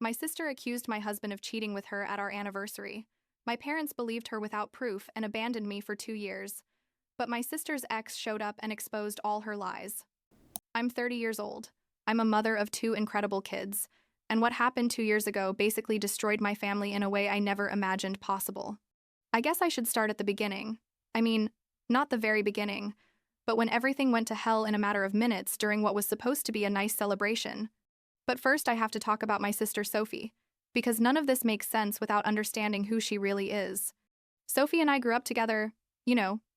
My sister accused my husband of cheating with her at our anniversary. My parents believed her without proof and abandoned me for 2 years. But my sister's ex showed up and exposed all her lies. I'm 30 years old. I'm a mother of 2 incredible kids. And what happened 2 years ago basically destroyed my family in a way I never imagined possible. I guess I should start at the beginning. I mean, not the very beginning, but when everything went to hell in a matter of minutes during what was supposed to be a nice celebration. But first I have to talk about my sister Sophie, because none of this makes sense without understanding who she really is. Sophie and I grew up together,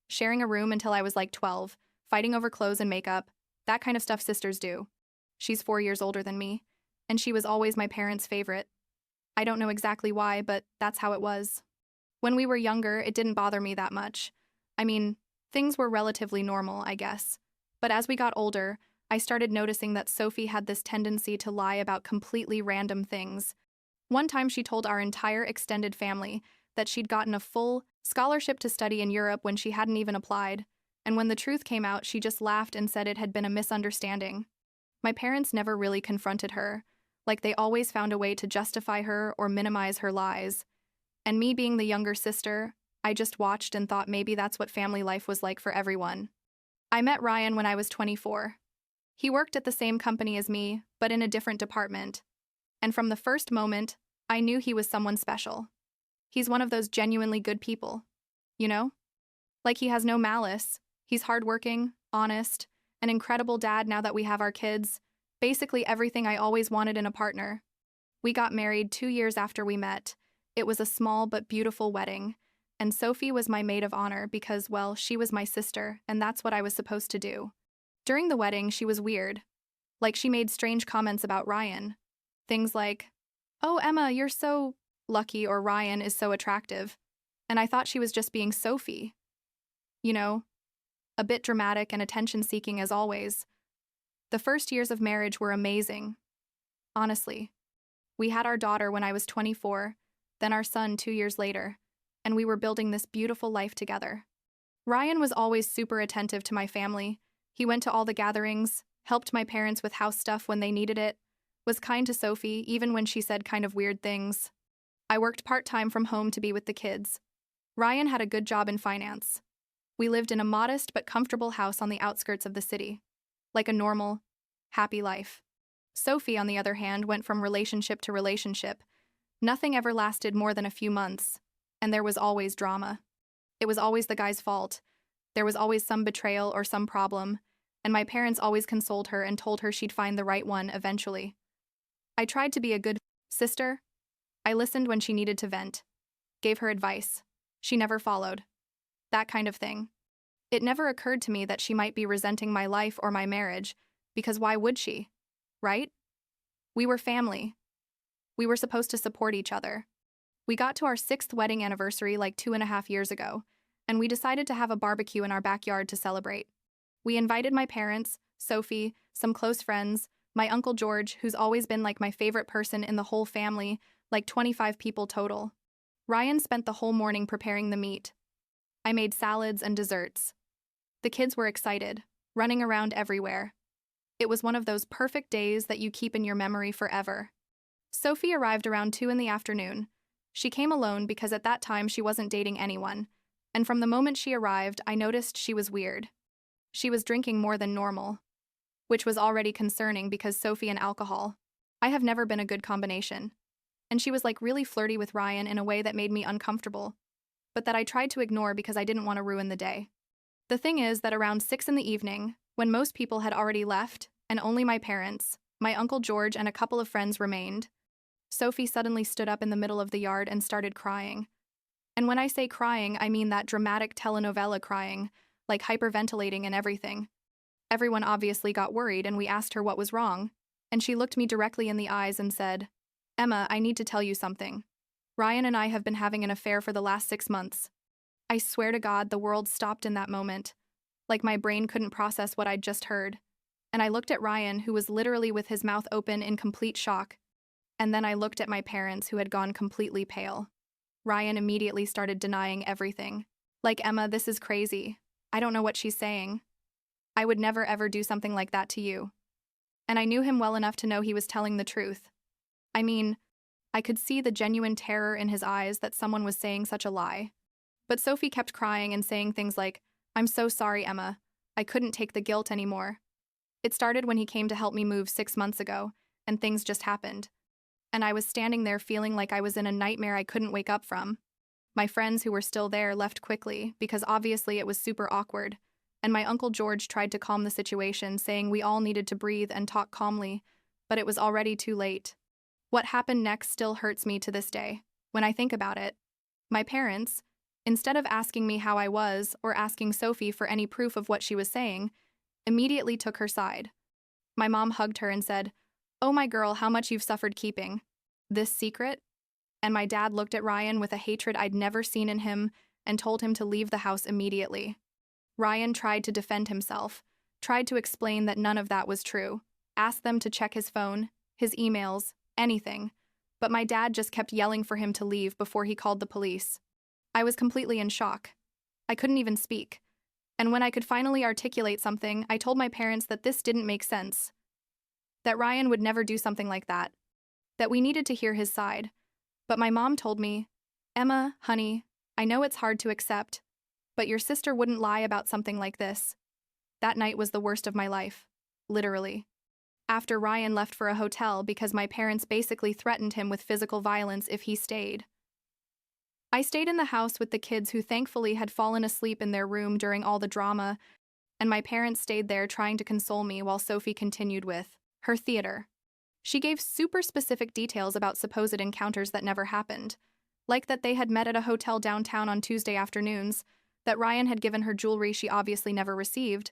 sharing a room until I was like 12, fighting over clothes and makeup, that kind of stuff sisters do. She's 4 years older than me, and she was always my parents' favorite. I don't know exactly why, but that's how it was. When we were younger, it didn't bother me that much. I mean, things were relatively normal, I guess. But as we got older, I started noticing that Sophie had this tendency to lie about completely random things. One time she told our entire extended family that she'd gotten a full scholarship to study in Europe when she hadn't even applied, and when the truth came out, she just laughed and said it had been a misunderstanding. My parents never really confronted her, like they always found a way to justify her or minimize her lies. And me being the younger sister, I just watched and thought maybe that's what family life was like for everyone. I met Ryan when I was 24. He worked at the same company as me, but in a different department. And from the first moment, I knew he was someone special. He's one of those genuinely good people. You know? Like he has no malice. He's hardworking, honest, an incredible dad now that we have our kids. Basically everything I always wanted in a partner. We got married 2 years after we met. It was a small but beautiful wedding. And Sophie was my maid of honor because, well, she was my sister, and that's what I was supposed to do. During the wedding, she was weird. Like she made strange comments about Ryan. Things like, "Oh, Emma, you're so lucky," or "Ryan is so attractive." And I thought she was just being Sophie. You know, a bit dramatic and attention-seeking as always. The first years of marriage were amazing. Honestly. We had our daughter when I was 24, then our son 2 years later, and we were building this beautiful life together. Ryan was always super attentive to my family. He went to all the gatherings, helped my parents with house stuff when they needed it, was kind to Sophie even when she said kind of weird things. I worked part-time from home to be with the kids. Ryan had a good job in finance. We lived in a modest but comfortable house on the outskirts of the city. Like a normal, happy life. Sophie, on the other hand, went from relationship to relationship. Nothing ever lasted more than a few months, and there was always drama. It was always the guy's fault. There was always some betrayal or some problem, and my parents always consoled her and told her she'd find the right one eventually. I tried to be a good sister. I listened when she needed to vent. Gave her advice. She never followed. That kind of thing. It never occurred to me that she might be resenting my life or my marriage, because why would she? Right? We were family. We were supposed to support each other. We got to our 6th wedding anniversary like 2.5 years ago, and we decided to have a barbecue in our backyard to celebrate. We invited my parents, Sophie, some close friends, my Uncle George, who's always been like my favorite person in the whole family, like 25 people total. Ryan spent the whole morning preparing the meat. I made salads and desserts. The kids were excited, running around everywhere. It was one of those perfect days that you keep in your memory forever. Sophie arrived around 2 in the afternoon. She came alone because at that time she wasn't dating anyone, and from the moment she arrived, I noticed she was weird. She was drinking more than normal, which was already concerning because Sophie and alcohol. I have never been a good combination. And she was like really flirty with Ryan in a way that made me uncomfortable, but that I tried to ignore because I didn't want to ruin the day. The thing is that around 6 in the evening, when most people had already left, and only my parents, my Uncle George, and a couple of friends remained, Sophie suddenly stood up in the middle of the yard and started crying. And when I say crying, I mean that dramatic telenovela crying, like hyperventilating and everything. Everyone obviously got worried and we asked her what was wrong, and she looked me directly in the eyes and said, "Emma, I need to tell you something. Ryan and I have been having an affair for the last 6 months." I swear to God, the world stopped in that moment. Like my brain couldn't process what I'd just heard. And I looked at Ryan, who was literally with his mouth open in complete shock. And then I looked at my parents, who had gone completely pale. Ryan immediately started denying everything. Like, "Emma, this is crazy. I don't know what she's saying. I would never ever do something like that to you." And I knew him well enough to know he was telling the truth. I mean, I could see the genuine terror in his eyes that someone was saying such a lie. But Sophie kept crying and saying things like, "I'm so sorry, Emma. I couldn't take the guilt anymore." It started when he came to help me move 6 months ago, and things just happened. And I was standing there feeling like I was in a nightmare I couldn't wake up from. My friends who were still there left quickly because obviously it was super awkward, and my Uncle George tried to calm the situation, saying we all needed to breathe and talk calmly, but it was already too late. What happened next still hurts me to this day. When I think about it, my parents, instead of asking me how I was or asking Sophie for any proof of what she was saying, immediately took her side. My mom hugged her and said, "Oh, my girl, how much you've suffered keeping this secret?" And my dad looked at Ryan with a hatred I'd never seen in him and told him to leave the house immediately. Ryan tried to defend himself, tried to explain that none of that was true, asked them to check his phone, his emails, anything, but my dad just kept yelling for him to leave before he called the police. I was completely in shock. I couldn't even speak. And when I could finally articulate something, I told my parents that this didn't make sense. That Ryan would never do something like that. That we needed to hear his side. But my mom told me, "Emma, honey, I know it's hard to accept, but your sister wouldn't lie about something like this." That night was the worst of my life. Literally. After Ryan left for a hotel because my parents basically threatened him with physical violence if he stayed. I stayed in the house with the kids who thankfully had fallen asleep in their room during all the drama, and my parents stayed there trying to console me while Sophie continued with her theater. She gave super specific details about supposed encounters that never happened, like that they had met at a hotel downtown on Tuesday afternoons, that Ryan had given her jewelry she obviously never received,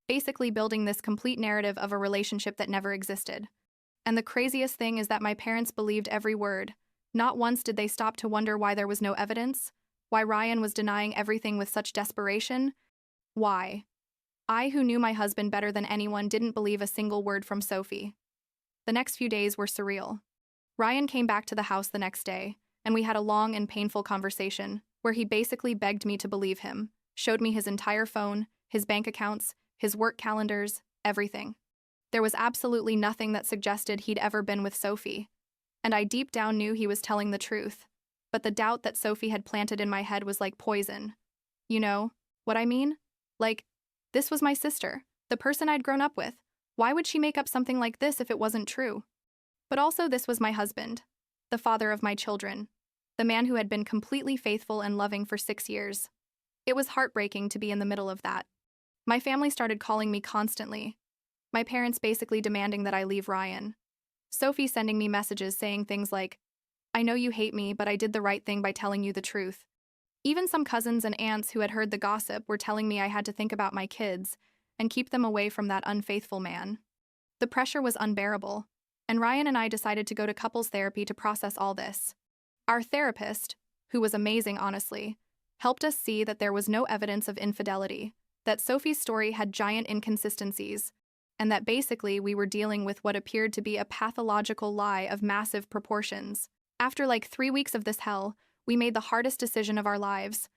basically building this complete narrative of a relationship that never existed. And the craziest thing is that my parents believed every word. Not once did they stop to wonder why there was no evidence, why Ryan was denying everything with such desperation. Why? I, who knew my husband better than anyone, didn't believe a single word from Sophie. The next few days were surreal. Ryan came back to the house the next day, and we had a long and painful conversation, where he basically begged me to believe him, showed me his entire phone, his bank accounts, his work calendars, everything. There was absolutely nothing that suggested he'd ever been with Sophie, and I deep down knew he was telling the truth, but the doubt that Sophie had planted in my head was like poison. You know what I mean? Like, this was my sister, the person I'd grown up with. Why would she make up something like this if it wasn't true? But also, this was my husband, the father of my children, the man who had been completely faithful and loving for 6 years. It was heartbreaking to be in the middle of that. My family started calling me constantly, my parents basically demanding that I leave Ryan. Sophie sending me messages saying things like, "I know you hate me, but I did the right thing by telling you the truth." Even some cousins and aunts who had heard the gossip were telling me I had to think about my kids and keep them away from that unfaithful man. The pressure was unbearable, and Ryan and I decided to go to couples therapy to process all this. Our therapist, who was amazing honestly, helped us see that there was no evidence of infidelity, that Sophie's story had giant inconsistencies, and that basically we were dealing with what appeared to be a pathological lie of massive proportions. After like 3 weeks of this hell, we made the hardest decision of our lives.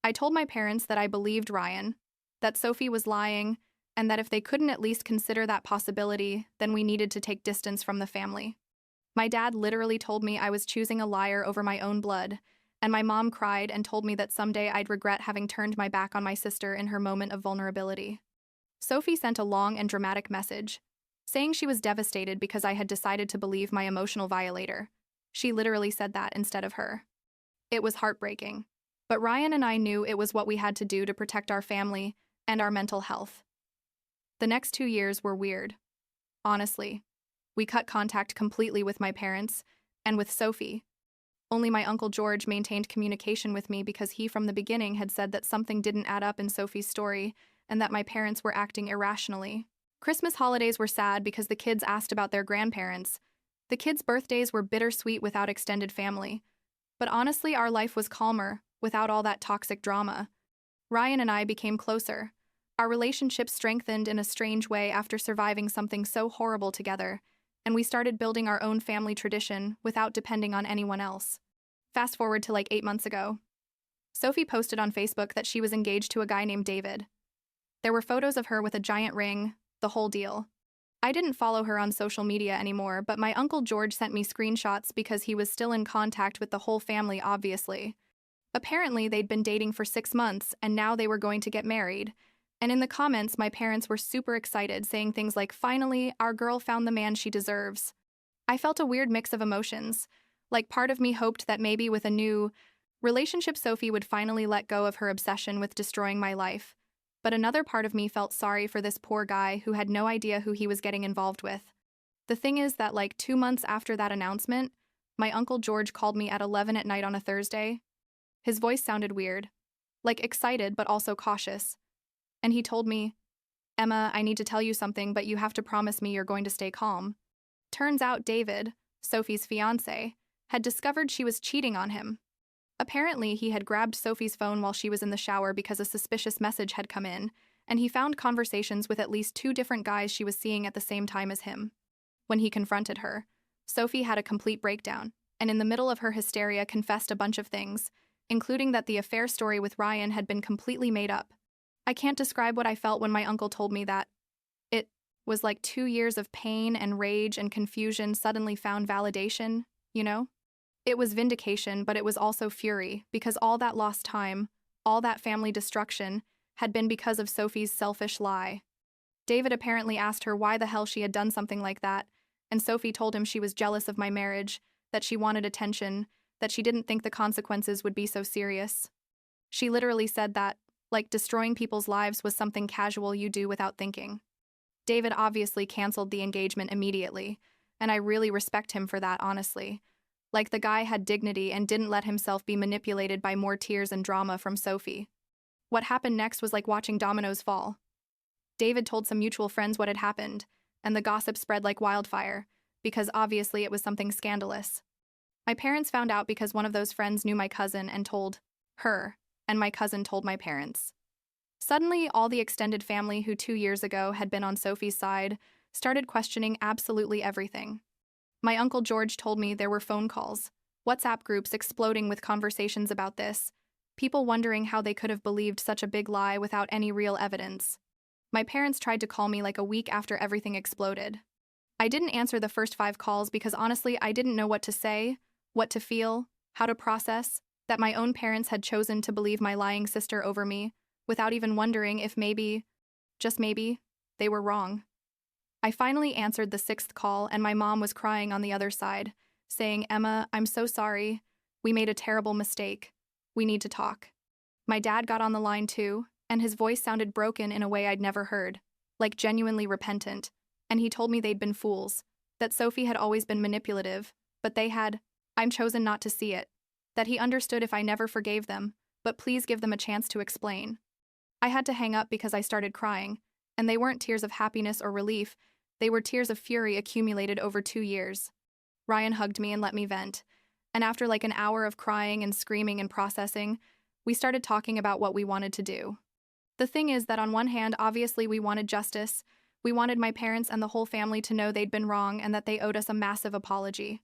I told my parents that I believed Ryan, that Sophie was lying, and that if they couldn't at least consider that possibility, then we needed to take distance from the family. My dad literally told me I was choosing a liar over my own blood, and my mom cried and told me that someday I'd regret having turned my back on my sister in her moment of vulnerability. Sophie sent a long and dramatic message, saying she was devastated because I had decided to believe my emotional violator. She literally said that instead of her. It was heartbreaking, but Ryan and I knew it was what we had to do to protect our family and our mental health. The next 2 years were weird. Honestly, we cut contact completely with my parents and with Sophie. Only my Uncle George maintained communication with me because he from the beginning had said that something didn't add up in Sophie's story and that my parents were acting irrationally. Christmas holidays were sad because the kids asked about their grandparents. The kids' birthdays were bittersweet without extended family. But honestly, our life was calmer, without all that toxic drama. Ryan and I became closer. Our relationship strengthened in a strange way after surviving something so horrible together, and we started building our own family tradition without depending on anyone else. Fast forward to like 8 months ago. Sophie posted on Facebook that she was engaged to a guy named David. There were photos of her with a giant ring, the whole deal. I didn't follow her on social media anymore, but my Uncle George sent me screenshots because he was still in contact with the whole family, obviously. Apparently, they'd been dating for 6 months, and now they were going to get married. And in the comments, my parents were super excited, saying things like, "Finally, our girl found the man she deserves." I felt a weird mix of emotions. Like, part of me hoped that maybe with a new relationship, Sophie would finally let go of her obsession with destroying my life. But another part of me felt sorry for this poor guy who had no idea who he was getting involved with. The thing is that, like, 2 months after that announcement, my Uncle George called me at 11 at night on a Thursday. His voice sounded weird, like excited but also cautious. And he told me, "Emma, I need to tell you something, but you have to promise me you're going to stay calm." Turns out David, Sophie's fiancé, had discovered she was cheating on him. Apparently, he had grabbed Sophie's phone while she was in the shower because a suspicious message had come in, and he found conversations with at least 2 different guys she was seeing at the same time as him. When he confronted her, Sophie had a complete breakdown, and in the middle of her hysteria confessed a bunch of things, including that the affair story with Ryan had been completely made up. I can't describe what I felt when my uncle told me that. It was like 2 years of pain and rage and confusion suddenly found validation, you know? It was vindication, but it was also fury, because all that lost time, all that family destruction, had been because of Sophie's selfish lie. David apparently asked her why the hell she had done something like that, and Sophie told him she was jealous of my marriage, that she wanted attention, that she didn't think the consequences would be so serious. She literally said that, like, destroying people's lives was something casual you do without thinking. David obviously canceled the engagement immediately, and I really respect him for that, honestly. Like, the guy had dignity and didn't let himself be manipulated by more tears and drama from Sophie. What happened next was like watching dominoes fall. David told some mutual friends what had happened, and the gossip spread like wildfire, because obviously it was something scandalous. My parents found out because one of those friends knew my cousin and told her, and my cousin told my parents. Suddenly, all the extended family who 2 years ago had been on Sophie's side started questioning absolutely everything. My Uncle George told me there were phone calls, WhatsApp groups exploding with conversations about this, people wondering how they could have believed such a big lie without any real evidence. My parents tried to call me like a week after everything exploded. I didn't answer the first 5 calls because honestly I didn't know what to say, what to feel, how to process, that my own parents had chosen to believe my lying sister over me, without even wondering if maybe, just maybe, they were wrong. I finally answered the 6th call, and my mom was crying on the other side, saying, "Emma, I'm so sorry. We made a terrible mistake. We need to talk." My dad got on the line too, and his voice sounded broken in a way I'd never heard, like genuinely repentant, and he told me they'd been fools, that Sophie had always been manipulative, but they had, I'm chosen not to see it, that he understood if I never forgave them, but please give them a chance to explain. I had to hang up because I started crying, and they weren't tears of happiness or relief, they were tears of fury accumulated over 2 years. Ryan hugged me and let me vent, and after like an hour of crying and screaming and processing, we started talking about what we wanted to do. The thing is that on one hand, obviously we wanted justice. We wanted my parents and the whole family to know they'd been wrong and that they owed us a massive apology.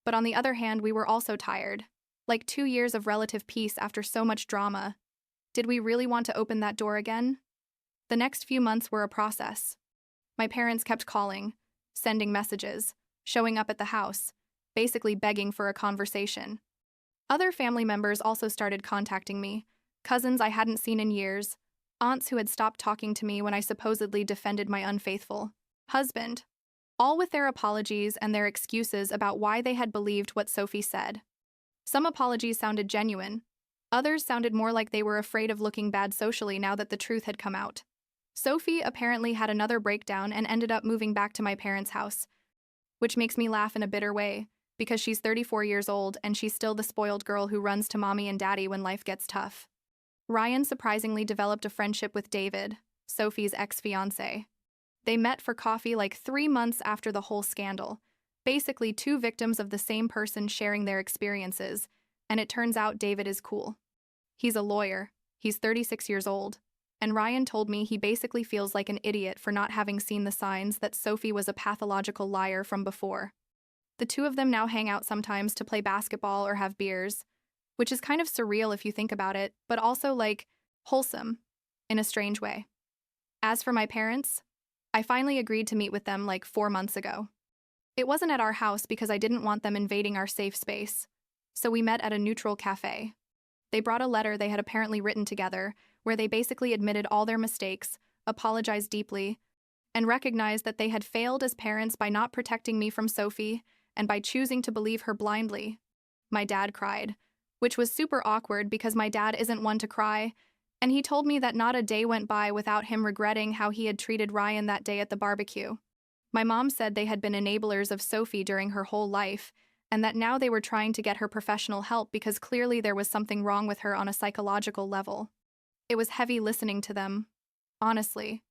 But on the other hand, we were also tired. Like 2 years of relative peace after so much drama. Did we really want to open that door again? The next few months were a process. My parents kept calling, sending messages, showing up at the house, basically begging for a conversation. Other family members also started contacting me, cousins I hadn't seen in years, aunts who had stopped talking to me when I supposedly defended my unfaithful husband, all with their apologies and their excuses about why they had believed what Sophie said. Some apologies sounded genuine, others sounded more like they were afraid of looking bad socially now that the truth had come out. Sophie apparently had another breakdown and ended up moving back to my parents' house, which makes me laugh in a bitter way, because she's 34 years old and she's still the spoiled girl who runs to mommy and daddy when life gets tough. Ryan surprisingly developed a friendship with David, Sophie's ex-fiancé. They met for coffee like 3 months after the whole scandal, basically 2 victims of the same person sharing their experiences, and it turns out David is cool. He's a lawyer, he's 36 years old, and Ryan told me he basically feels like an idiot for not having seen the signs that Sophie was a pathological liar from before. The 2 of them now hang out sometimes to play basketball or have beers, which is kind of surreal if you think about it, but also like wholesome, in a strange way. As for my parents, I finally agreed to meet with them like 4 months ago. It wasn't at our house because I didn't want them invading our safe space. So we met at a neutral cafe. They brought a letter they had apparently written together, where they basically admitted all their mistakes, apologized deeply, and recognized that they had failed as parents by not protecting me from Sophie and by choosing to believe her blindly. My dad cried, which was super awkward because my dad isn't one to cry, and he told me that not a day went by without him regretting how he had treated Ryan that day at the barbecue. My mom said they had been enablers of Sophie during her whole life, and that now they were trying to get her professional help because clearly there was something wrong with her on a psychological level. It was heavy listening to them. Honestly,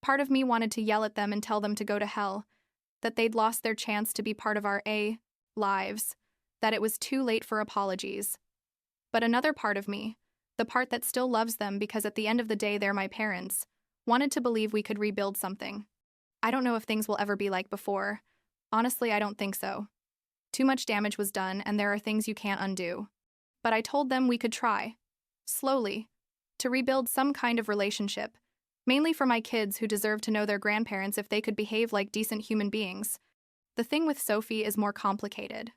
part of me wanted to yell at them and tell them to go to hell, that they'd lost their chance to be part of our lives, that it was too late for apologies. But another part of me, the part that still loves them because at the end of the day they're my parents, wanted to believe we could rebuild something. I don't know if things will ever be like before. Honestly, I don't think so. Too much damage was done, and there are things you can't undo. But I told them we could try, slowly, to rebuild some kind of relationship, mainly for my kids who deserve to know their grandparents if they could behave like decent human beings. The thing with Sophie is more complicated.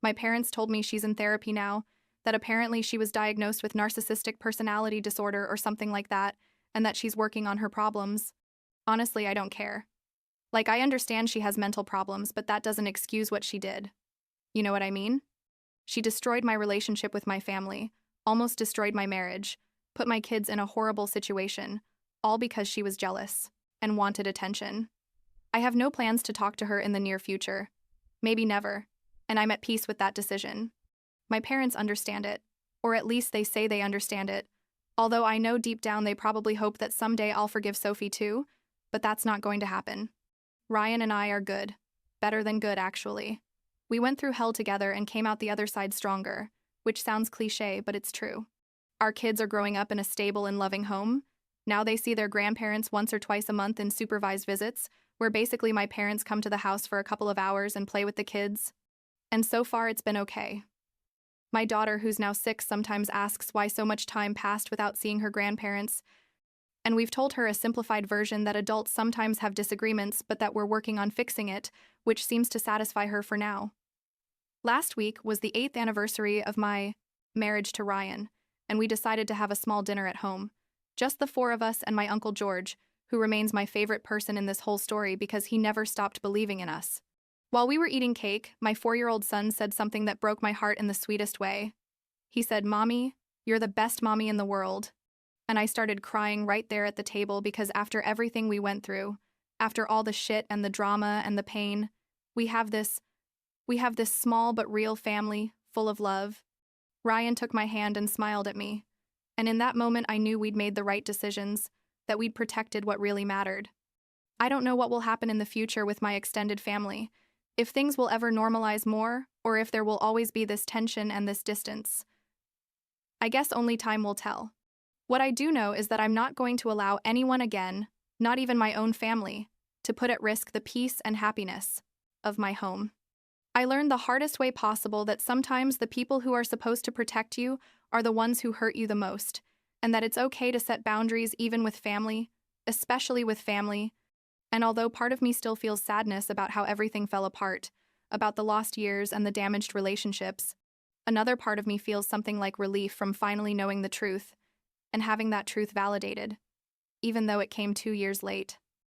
My parents told me she's in therapy now, that apparently she was diagnosed with narcissistic personality disorder or something like that, and that she's working on her problems. Honestly, I don't care. Like, I understand she has mental problems, but that doesn't excuse what she did. You know what I mean? She destroyed my relationship with my family, almost destroyed my marriage, put my kids in a horrible situation, all because she was jealous and wanted attention. I have no plans to talk to her in the near future. Maybe never, and I'm at peace with that decision. My parents understand it, or at least they say they understand it, although I know deep down they probably hope that someday I'll forgive Sophie too, but that's not going to happen. Ryan and I are good. Better than good, actually. We went through hell together and came out the other side stronger, which sounds cliché, but it's true. Our kids are growing up in a stable and loving home. Now they see their grandparents once or twice a month in supervised visits, where basically my parents come to the house for a couple of hours and play with the kids. And so far it's been okay. My daughter, who's now 6, sometimes asks why so much time passed without seeing her grandparents, and we've told her a simplified version that adults sometimes have disagreements, but that we're working on fixing it, which seems to satisfy her for now. Last week was the 8th anniversary of my marriage to Ryan, and we decided to have a small dinner at home. Just the 4 of us and my Uncle George, who remains my favorite person in this whole story because he never stopped believing in us. While we were eating cake, my 4-year-old son said something that broke my heart in the sweetest way. He said, "Mommy, you're the best mommy in the world." And I started crying right there at the table because after everything we went through, after all the shit and the drama and the pain, we have this small but real family full of love. Ryan took my hand and smiled at me. And in that moment I knew we'd made the right decisions, that we'd protected what really mattered. I don't know what will happen in the future with my extended family, if things will ever normalize more, or if there will always be this tension and this distance. I guess only time will tell. What I do know is that I'm not going to allow anyone again, not even my own family, to put at risk the peace and happiness of my home. I learned the hardest way possible that sometimes the people who are supposed to protect you are the ones who hurt you the most, and that it's okay to set boundaries even with family, especially with family. And although part of me still feels sadness about how everything fell apart, about the lost years and the damaged relationships, another part of me feels something like relief from finally knowing the truth and having that truth validated, even though it came 2 years late.